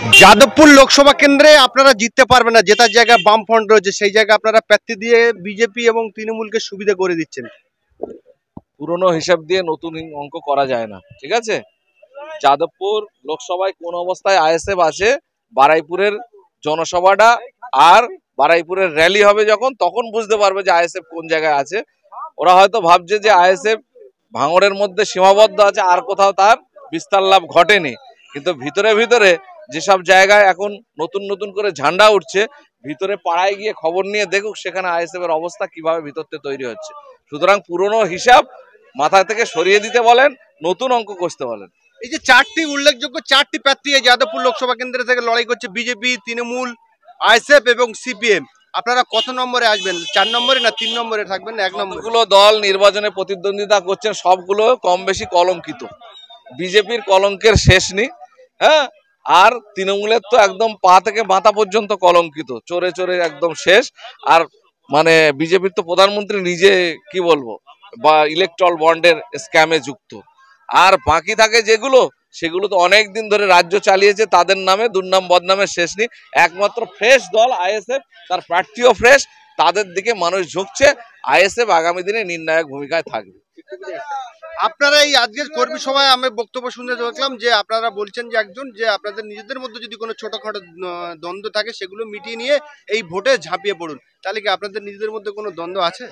যাদবপুর লোকসভা কেন্দ্রে আপনারা জিততে পারবেন না, জেতার জায়গায় বামফ্রন্ট রয়েছে, সেই জায়গায় আপনারা প্রার্থী দিয়ে বিজেপি এবং তৃণমূলকে সুবিধা করে দিচ্ছেন। পুরনো হিসাব দিয়ে নতুন অঙ্ক করা যায় না, ঠিক আছে? যাদবপুর লোকসভায় কোন অবস্থায় আইএসএফ আছে, বারাইপুরের জনসভাটা আর বারাইপুরের র্যালি হবে যখন, তখন বুঝতে পারবে যে আইএসএফ কোন জায়গায় আছে। ওরা হয়তো ভাবছে যে আইএসএফ ভাঙড়ের মধ্যে সীমাবদ্ধ আছে, আর কোথাও তার বিস্তার লাভ ঘটেনি, কিন্তু ভিতরে ভিতরে যেসব জায়গায় এখন নতুন নতুন করে ঝান্ডা উঠছে, ভিতরে পাড়ায় গিয়ে খবর নিয়ে দেখুক সেখানে আইএসএফ এর অবস্থা কিভাবে ভিতরতে তৈরি হচ্ছে। সুতরাং পুরনো হিসাব মাথা থেকে সরিয়ে দিতে বলেন, নতুন অঙ্ক কষতে বলেন। এই যে উল্লেখযোগ্য চারটি প্রার্থী যাদবপুর লোকসভা কেন্দ্র থেকে লড়াই করছে, বিজেপি, তৃণমূল, আইএসএফ এবং সিপিএম, আপনারা কত নম্বরে আসবেন? 4 নম্বরে না 3 নম্বরে থাকবেন না 1 নম্বরে? গুলো দল নির্বাচনে প্রতিদ্বন্দ্বিতা করছেন সবগুলো কম বেশি কলঙ্কিত। বিজেপির কলঙ্কের শেষ নেই, হ্যাঁ, আর তৃণমূলের তো একদম পা থেকে মাথা পর্যন্ত কলঙ্কিত, চোরে চোরে একদম শেষ। আর মানে বিজেপির তো প্রধানমন্ত্রী নিজে কি বলবো, বা ইলেকট্রাল বন্ডের স্ক্যামে যুক্ত। আর বাকি থাকে যেগুলো, সেগুলো তো অনেক দিন ধরে রাজ্য চালিয়েছে, তাদের নামে দুর্নাম বদনামের শেষ নেই। একমাত্র ফ্রেশ দল আইএসএফ, তার প্রার্থীও ফ্রেশ, তাদের দিকে মানুষ ঝুঁকছে। আইএসএফ আগামী দিনে নির্ণায়ক ভূমিকায় থাকবে। আপনারা এই আজকের কর্মী সভায় আমি বক্তব্য শুনতে দেখলাম যে আপনারা বলছেন যে একজন, যে আপনাদের নিজেদের মধ্যে যদি কোনো ছোটখাটো দ্বন্দ্ব থাকে সেগুলো মিটিয়ে নিয়ে এই ভোটে ঝাঁপিয়ে পড়ুন, তাহলে কি আপনাদের নিজেদের মধ্যে কোনো দ্বন্দ্ব আছে?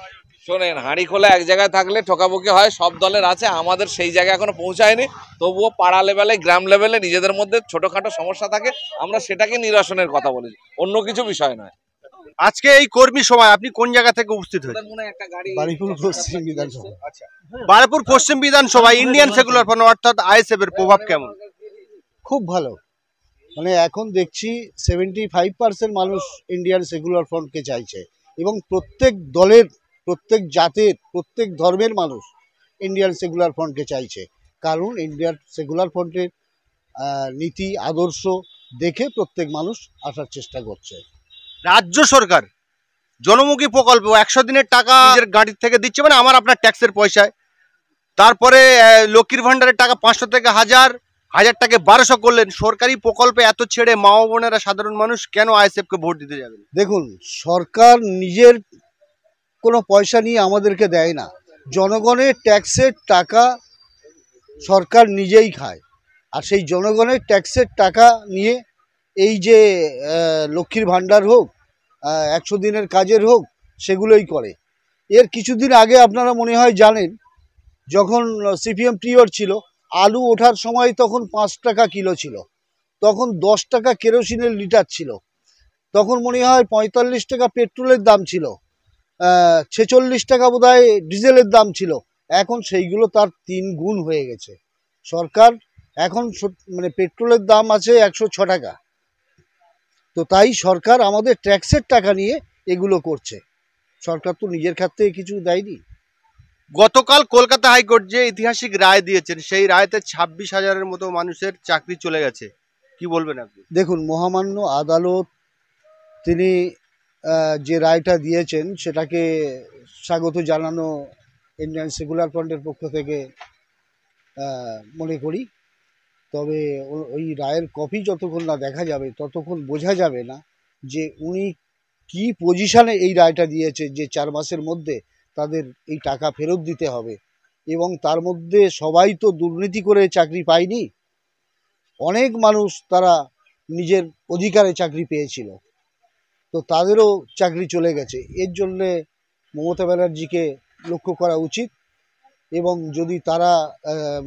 শোনেন, হাঁড়ি খোলা এক জায়গায় থাকলে ঠকাবকি হয়, সব দলের আছে, আমাদের সেই জায়গায় এখনো পৌঁছায়নি। তবুও পাড়া লেভেলে, গ্রাম লেভেলে নিজেদের মধ্যে ছোটখাটো সমস্যা থাকে, আমরা সেটাকে নিরসনের কথা বলি, অন্য কিছু বিষয় নয়। আজকে এই কর্মী সভায় আপনি কোন জায়গা থেকে উপস্থিত হয়েছেন? বারুইপুর পশ্চিম বিধানসভা। বারুইপুর পশ্চিম বিধানসভা ইন্ডিয়ান সেকুলার ফ্রন্ট অর্থাৎ আইএসএফ এর প্রভাব কেমন? খুব ভালো, মানে এখন দেখছি 75% মানুষ ইন্ডিয়ান সেকুলার ফ্রন্টকে চাইছে, এবং প্রত্যেক দলের, প্রত্যেক জাতের, প্রত্যেক ধর্মের মানুষ ইন্ডিয়ান সেকুলার ফ্রন্টকে চাইছে। কারণ ইন্ডিয়ান সেকুলার ফ্রন্টের নীতি আদর্শ দেখে প্রত্যেক মানুষ আসার চেষ্টা করছে। রাজ্য সরকার জনমুখী প্রকল্প 100 দিনের টাকা নিজের গাড়ির থেকে দিচ্ছে, মানে আমার আপনার ট্যাক্সের পয়সায়। তারপরে লক্ষ্মীর ভান্ডারের টাকা 500 থেকে 1000, 1000 টাকা 1200 করলেন। সরকারি প্রকল্পে এত ছেড়ে মা বোনেরা, সাধারণ মানুষ কেন আইএসএফ কে ভোট দিতে যাবেন? দেখুন, সরকার নিজের কোনো পয়সা নিয়ে আমাদেরকে দেয় না, জনগণের ট্যাক্সের টাকা সরকার নিজেই খায়। আর সেই জনগণের ট্যাক্সের টাকা নিয়ে এই যে লক্ষ্মীর ভাণ্ডার হোক, 100 দিনের কাজের হোক, সেগুলোই করে। এর কিছুদিন আগে আপনারা মনে হয় জানেন, যখন সিপিএম পিরিয়ড ছিল, আলু ওঠার সময় তখন 5 টাকা কিলো ছিল, তখন 10 টাকা কেরোসিনের লিটার ছিল, তখন মনে হয় 45 টাকা পেট্রোলের দাম ছিল, 46 টাকা বোধহয় ডিজেলের দাম ছিল। এখন সেইগুলো তার 3 গুণ হয়ে গেছে। সরকার এখন মানে পেট্রোলের দাম আছে 106 টাকা। তো তাই সরকার আমাদের ট্যাক্সের টাকা নিয়ে এগুলো করছে, সরকার তো নিজের খাত থেকে কিছু দেয়নি। গতকাল কলকাতা হাইকোর্ট যে ঐতিহাসিক রায় দিয়েছেন, সেই রায়তে 26,000-এর মতো মানুষের চাকরি চলে গেছে, কি বলবেন আপনি? দেখুন, মহামান্য আদালত তিনি যে রায়টা দিয়েছেন সেটাকে স্বাগত জানানো ইন্ডিয়ান সেকুলার ফ্রন্টের পক্ষ থেকে মনে করি। তবে ওই রায়ের কপি যতক্ষণ না দেখা যাবে ততক্ষণ বোঝা যাবে না যে উনি কি পজিশনে এই রায়টা দিয়েছে, যে 4 মাসের মধ্যে তাদের এই টাকা ফেরত দিতে হবে। এবং তার মধ্যে সবাই তো দুর্নীতি করে চাকরি পায়নি, অনেক মানুষ তারা নিজের অধিকারে চাকরি পেয়েছিল, তো তাদেরও চাকরি চলে গেছে। এর জন্যে মমতা ব্যানার্জিকে লক্ষ্য করা উচিত, এবং যদি তারা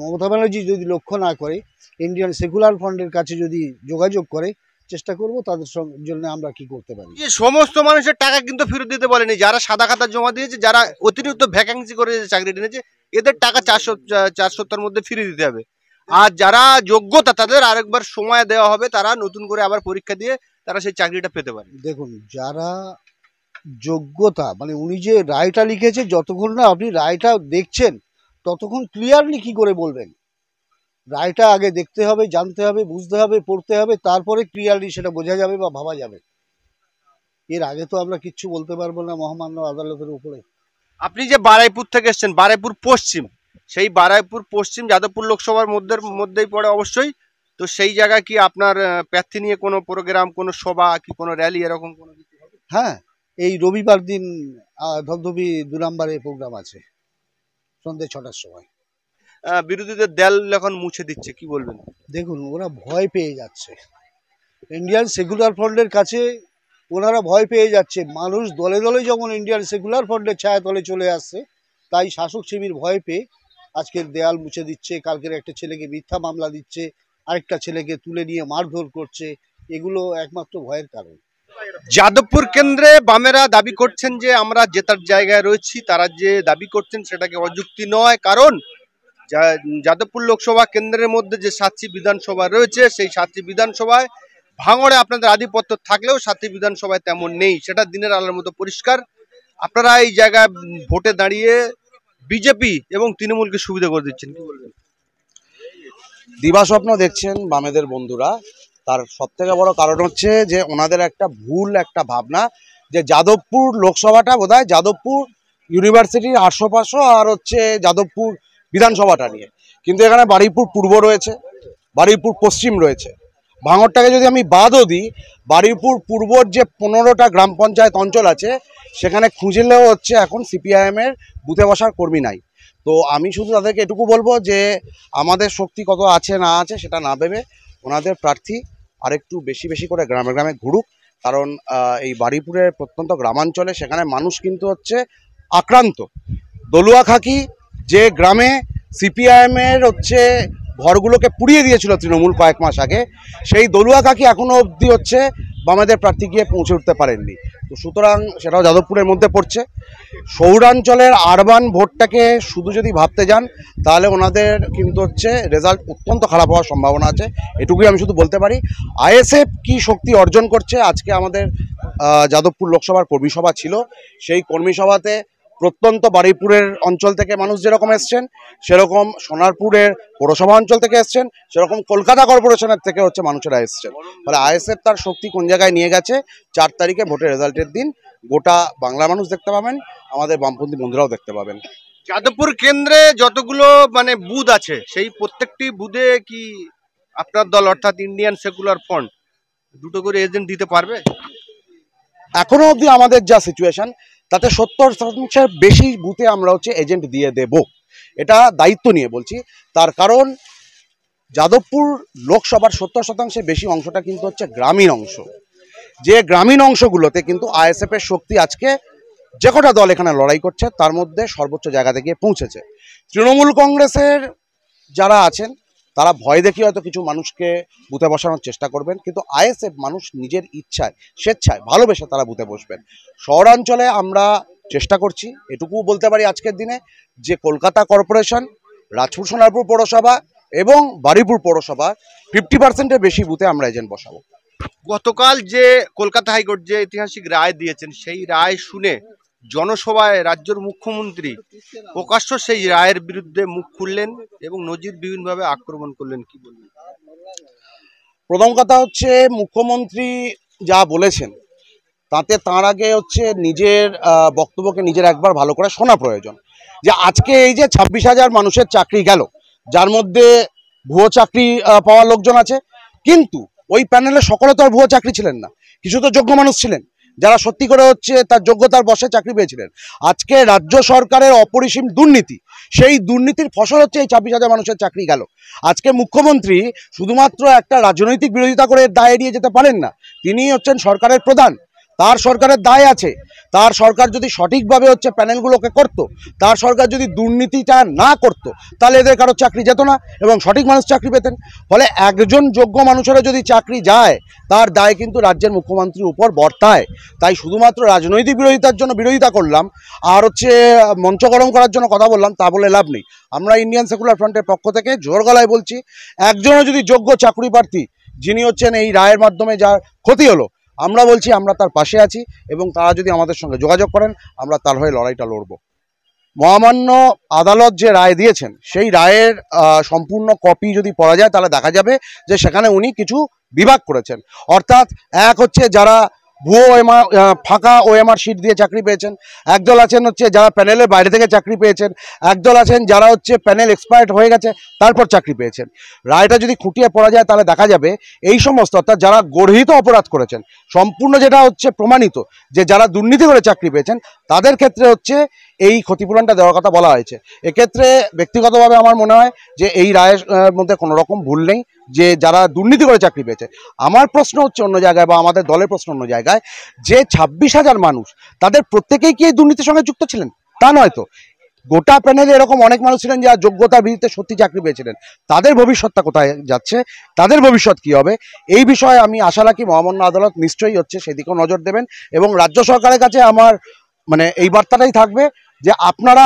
মমতা ব্যানার্জি যদি লক্ষ্য না করে, ইন্ডিয়ান সেকুলার ফ্রন্টের কাছে যদি যোগাযোগ করে, চেষ্টা করব তাদের জন্য আমরা কি করতে পারি। যে সমস্ত মানুষের টাকা কিন্তু ফেরত দিতে বলেনি, যারা সাদা খাতা জমা দিয়েছে, যারা অতিরিক্ত ভ্যাকেন্সি করে চাকরি নিয়েছে, এদের টাকা 4 সপ্তাহের মধ্যে ফিরিয়ে দিতে হবে। আর যারা যোগ্যতা, তাদের আরেকবার সময় দেওয়া হবে, তারা নতুন করে আবার পরীক্ষা দিয়ে তারা সেই চাকরিটা পেতে পারে। দেখুন, যারা যোগ্যতা, মানে উনি যে রায়টা লিখেছে, যতক্ষণ না আপনি রায়টা দেখছেন ততক্ষণ ক্লিয়ারলি কি করে বলবেন? রায়টা আগে দেখতে হবে, জানতে হবে, বুঝতে হবে, পড়তে হবে, তারপরে ক্লিয়ারলি সেটা বোঝা যাবে বা ভাবা যাবে। এর আগে তো আমরা কিচ্ছু বলতে পারবো না মহামান্য আদালতের উপরে। আপনি যে বারাইপুর থেকে এসছেন, বারাইপুর পশ্চিম, সেই বারাইপুর পশ্চিম যাদবপুর লোকসভার মধ্যেই পড়ে অবশ্যই। তো সেই জায়গায় কি আপনার প্রার্থী নিয়ে কোনো প্রোগ্রাম, কোনো সভা কি কোনো র্যালি এরকম কোনো কিছু হবে? হ্যাঁ, এই রবিবার দিন ধবধবি 2 নম্বরে প্রোগ্রাম আছে সন্ধ্যে 6টার সময়। বিরোধীদের দেল এখন মুছে দিচ্ছে, কি বলবেন? দেখুন, ওরা ভয় পেয়ে যাচ্ছে, ইন্ডিয়ান সেকুলার ফ্রন্টের কাছে ওনারা ভয় পেয়ে যাচ্ছে। মানুষ দলে দলে যেমন ইন্ডিয়ান সেকুলার ফ্রন্টের ছায়া তলে চলে আসছে, তাই শাসক শিবির ভয় পেয়ে আজকের দেয়াল মুছে দিচ্ছে। কালকের একটা ছেলেকে মিথ্যা মামলা দিচ্ছে, আরেকটা ছেলেকে তুলে নিয়ে মারধর করছে। এগুলো একমাত্র ভয়ের কারণ। যাদবপুর কেন্দ্রে বামেরা দাবি করছেন যে আমরা জেতার জায়গায় রয়েছি। তারা যে দাবি করছেন সেটাকে অযুক্তি নয়, কারণ যাদবপুর লোকসভা কেন্দ্রের মধ্যে যে 7টি বিধানসভা রয়েছে, সেই 7টি বিধানসভায় ভাঙড়ে আপনাদের আধিপত্য থাকলেও 7টি বিধানসভায় তেমন নেই, সেটা দিনের আলোর মতো পরিষ্কার। আপনারা এই জায়গায় ভোটে দাঁড়িয়ে বিজেপি এবং তৃণমূলকে সুবিধা করে দিচ্ছেন, কি বলবেন? দিবাস্বপ্ন দেখছেন বামেদের বন্ধুরা। তার সবথেকে বড় কারণ হচ্ছে যে ওনাদের একটা ভুল একটা ভাবনা, যে যাদবপুর লোকসভাটা বোধহয় যাদবপুর ইউনিভার্সিটির 800-500 আর হচ্ছে যাদবপুর বিধানসভাটা নিয়ে, কিন্তু এখানে বারুইপুর পূর্ব রয়েছে, বারুইপুর পশ্চিম রয়েছে। ভাঙড়টাকে যদি আমি বাদও দিই, বারুইপুর পূর্বর যে 15টা গ্রাম পঞ্চায়েত অঞ্চল আছে, সেখানে খুঁজলেও হচ্ছে এখন সিপিআইএমের বুথে বসার কর্মী নাই। তো আমি শুধু তাদেরকে এটুকু বলবো যে আমাদের শক্তি কত আছে না আছে সেটা না ভেবে ওনাদের প্রার্থী আরেকটু বেশি বেশি করে গ্রামে গ্রামে ঘুরুক। কারণ এই বারুইপুরের প্রত্যন্ত গ্রামাঞ্চলে সেখানে মানুষ কিন্তু হচ্ছে আক্রান্ত। দলুয়াখাকি যে গ্রামে সিপিআইএমের হচ্ছে ঘরগুলোকে পুড়িয়ে দিয়েছিল তৃণমূল কয়েক মাস আগে, সেই দলুয়াখাকি এখনও অবধি হচ্ছে বামেদের প্রার্থী গিয়ে পৌঁছে উঠতে পারেননি। তো সুতরাং সেটাও যাদবপুরের মধ্যে পড়ছে। শহরাঞ্চলের আরবান ভোটটাকে শুধু যদি ভাবতে যান, তাহলে ওনাদের কিন্তু হচ্ছে রেজাল্ট অত্যন্ত খারাপ হওয়ার সম্ভাবনা আছে, এটুকুই আমি শুধু বলতে পারি। আইএসএফ কি শক্তি অর্জন করছে, আজকে আমাদের যাদবপুর লোকসভার কর্মী সভা ছিল, সেই কর্মী সভাতে প্রত্যন্ত বারুইপুরের অঞ্চল থেকে মানুষ যেরকম এসছেন, সেরকম সোনারপুরের পৌরসভা অঞ্চল থেকে এসছেন, সেরকম কলকাতা কর্পোরেশনের থেকে হচ্ছে মানুষেরা এসছেন। ফলে আইএসএফ তার শক্তি কোন জায়গায় নিয়ে গেছে 4 তারিখে ভোটের রেজাল্টের দিন গোটা বাংলা মানুষ দেখতে পাবেন, আমাদের বামপন্থী বন্ধুরাও দেখতে পাবেন। যাদবপুর কেন্দ্রে যতগুলো মানে বুথ আছে, সেই প্রত্যেকটি বুথে কি আপনার দল অর্থাৎ ইন্ডিয়ান সেকুলার ফ্রন্ট 2টো করে এজেন্ট দিতে পারবে? এখনো অবধি আমাদের যা সিচুয়েশন, তাতে 70% বেশি বুথে আমরা হচ্ছে এজেন্ট দিয়ে দেব, এটা দায়িত্ব নিয়ে বলছি। তার কারণ যাদবপুর লোকসভার 70% বেশি অংশটা কিন্তু হচ্ছে গ্রামীণ অংশ। যে গ্রামীণ অংশগুলোতে কিন্তু আইএসএফ এর শক্তি আজকে যে কটা দল এখানে লড়াই করছে তার মধ্যে সর্বোচ্চ জায়গাতে গিয়ে পৌঁছেছে। তৃণমূল কংগ্রেসের যারা আছেন তারা ভয় দেখিয়ে হয়তো কিছু মানুষকে বুথে বসানোর চেষ্টা করবেন, কিন্তু আইএসএফ মানুষ নিজের ইচ্ছায় স্বেচ্ছায় ভালোবেসে তারা বুথে বসবেন। শহরাঞ্চলে আমরা চেষ্টা করছি, এটুকু বলতে পারি আজকের দিনে, যে কলকাতা কর্পোরেশন, রাজপুর সোনারপুর পৌরসভা এবং বারুইপুর পৌরসভা 50%-এর বেশি বুথে আমরা এজেন্ট বসাবো। গতকাল যে কলকাতা হাইকোর্ট যে ঐতিহাসিক রায় দিয়েছেন, সেই রায় শুনে জনসভায় রাজ্যের মুখ্যমন্ত্রী প্রকাশ্য সেই রায়ের বিরুদ্ধে মুখ খুললেন এবং নজির বিভিন্নভাবে আক্রমণ করলেন, কি বলবেন? প্রথম কথা হচ্ছে, মুখ্যমন্ত্রী যা বলেছেন তাতে তার আগে হচ্ছে নিজের বক্তব্যকে নিজের একবার ভালো করে শোনা প্রয়োজন। যে আজকে এই যে 26,000 মানুষের চাকরি গেল, যার মধ্যে ভুয়ো চাকরি পাওয়ার লোকজন আছে, কিন্তু ওই প্যানেলে সকলে তো আর ভুয়ো চাকরি ছিলেন না, কিছু তো যোগ্য মানুষ ছিলেন যারা সত্যি করে হচ্ছে তার যোগ্যতার বশে চাকরি পেয়েছিলেন। আজকে রাজ্য সরকারের অপরিসীম দুর্নীতি, সেই দুর্নীতির ফসল হচ্ছে এই 26,000 মানুষের চাকরি গেল। আজকে মুখ্যমন্ত্রী শুধুমাত্র একটা রাজনৈতিক বিরোধিতা করে দায় এড়িয়ে যেতে পারেন না, তিনি হচ্ছেন সরকারের প্রধান, তার সরকারের দায় আছে। তার সরকার যদি সঠিকভাবে হচ্ছে প্যানেলগুলোকে করত, তার সরকার যদি দুর্নীতিটা না করত, তাহলে এদের কারো চাকরি যেত না এবং সঠিক মানুষ চাকরি পেতেন। ফলে একজন যোগ্য মানুষেরও যদি চাকরি যায়, তার দায় কিন্তু রাজ্যের মুখ্যমন্ত্রীর উপর বর্তায়। তাই শুধুমাত্র রাজনৈতিক বিরোধিতার জন্য বিরোধিতা করলাম আর হচ্ছে মঞ্চ গরম করার জন্য কথা বললাম, তা বলে লাভ নেই। আমরা ইন্ডিয়ান সেকুলার ফ্রন্টের পক্ষ থেকে জোর গলায় বলছি, একজনও যদি যোগ্য চাকরি প্রার্থী যিনি হচ্ছেন এই রায়ের মাধ্যমে যার ক্ষতি হলো, আমরা বলছি আমরা তার পাশে আছি এবং তারা যদি আমাদের সঙ্গে যোগাযোগ করেন, আমরা তার হয়ে লড়াইটা লড়ব। মহামান্য আদালত যে রায় দিয়েছেন, সেই রায়ের সম্পূর্ণ কপি যদি পড়া যায়, তাহলে দেখা যাবে যে সেখানে উনি কিছু বিভাগ করেছেন। অর্থাৎ এক হচ্ছে যারা ভুয়ো ওএমআর ফাঁকা ওএমআর শিট দিয়ে চাকরি পেয়েছেন, একদল আছেন হচ্ছে যারা প্যানেলের বাইরে থেকে চাকরি পেয়েছেন, একদল আছেন যারা হচ্ছে প্যানেল এক্সপায়ার্ড হয়ে গেছে তারপর চাকরি পেয়েছেন। রায়টা যদি খুঁটিয়ে পড়া যায় তাহলে দেখা যাবে এই সমস্ত অর্থাৎ যারা গর্হিত অপরাধ করেছেন, সম্পূর্ণ যেটা হচ্ছে প্রমাণিত যে যারা দুর্নীতি করে চাকরি পেয়েছেন তাদের ক্ষেত্রে হচ্ছে এই ক্ষতিপূরণটা দেওয়ার কথা বলা হয়েছে। এক্ষেত্রে ব্যক্তিগতভাবে আমার মনে হয় যে এই রায়ের মধ্যে কোনো রকম ভুল নেই, যে যারা দুর্নীতি করে চাকরি পেয়েছে। আমার প্রশ্ন হচ্ছে অন্য জায়গায়, বা আমাদের দলের প্রশ্ন অন্য জায়গায়, যে 26,000 মানুষ তাদের প্রত্যেকেই কি এই দুর্নীতির সঙ্গে যুক্ত ছিলেন? তা নয় তো। গোটা প্যানেলে এরকম অনেক মানুষ ছিলেন যারা যোগ্যতার ভিত্তিতে সত্যি চাকরি পেয়েছিলেন। তাদের ভবিষ্যৎটা কোথায় যাচ্ছে, তাদের ভবিষ্যৎ কি হবে, এই বিষয়ে আমি আশা রাখি মহামান্য আদালত নিশ্চয়ই হচ্ছে সেদিকেও নজর দেবেন। এবং রাজ্য সরকারের কাছে আমার মানে এই বার্তাটাই থাকবে যে আপনারা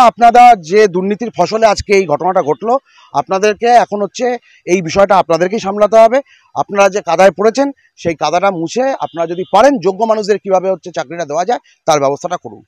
যে দুর্নীতির ফসলে আজকে এই ঘটনাটা ঘটলো, আপনাদেরকে এখন হচ্ছে এই বিষয়টা আপনাদেরকেই সামলাতে হবে। আপনারা যে কাদায় পড়েছেন সেই কাদাটা মুছে আপনারা যদি পারেন যোগ্য মানুষদের কিভাবে হচ্ছে চাকরিটা দেওয়া যায় তার ব্যবস্থাটা করুন।